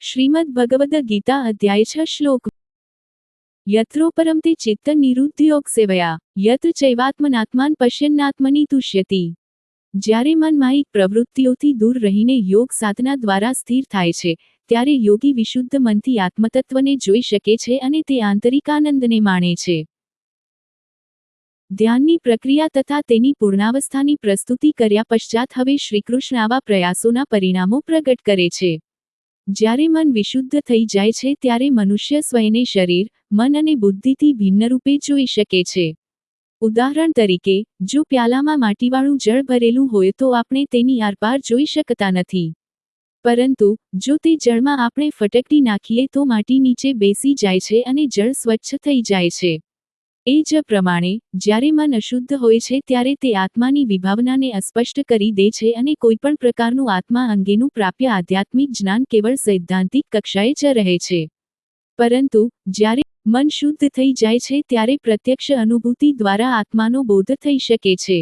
શ્રીમદ્ ભગવદ ગીતા અધ્યાય 6 શ્લોક યત્રોપરમ તે ચિત્ત નિરુદ્ધયોગ સેવયા યત ચૈવાત્મનાત્માન પશ્યન્નાત્મની તુષ્યતિ। જ્યારે મન માહિક પ્રવૃત્તિઓથી દૂર રહીને યોગ સાધના દ્વારા સ્થિર થાય છે, ત્યારે યોગી વિશુદ્ધ મનથી આત્મતત્વને જોઈ શકે છે અને તે આંતરિક આનંદને માણે છે। ધ્યાનની પ્રક્રિયા તથા તેની પૂર્ણાવસ્થાની પ્રસ્તુતિ કર્યા પશ્ચાત હવે શ્રીકૃષ્ણ આવા પ્રયાસોના પરિણામો પ્રગટ કરે છે। જ્યારે મન વિશુદ્ધ થઈ જાય છે ત્યારે મનુષ્ય સ્વયને શરીર, મન અને બુદ્ધિથી ભિન્ન રૂપે જોઈ શકે છે। ઉદાહરણ તરીકે, જો પ્યાલામાં માટીવાળું જળ ભરેલું હોય તો આપણે તેની આરપાર જોઈ શકતા નથી। પરંતુ જો તે જળમાં આપણે ફટકડી નાખીએ તો માટી નીચે બેસી જાય છે અને જળ સ્વચ્છ થઈ જાય છે। એ જ પ્રમાણે, જ્યારે મન અશુદ્ધ હોય છે ત્યારે તે આત્માની વિભાવનાને અસ્પષ્ટ કરી દે છે અને કોઈપણ પ્રકારનું આત્મા અંગેનું પ્રાપ્ય આધ્યાત્મિક જ્ઞાન કેવળ સૈદ્ધાંતિક કક્ષાએ જ રહે છે। પરંતુ જ્યારે મન શુદ્ધ થઈ જાય છે ત્યારે પ્રત્યક્ષ અનુભૂતિ દ્વારા આત્માનો બોધ થઈ શકે છે।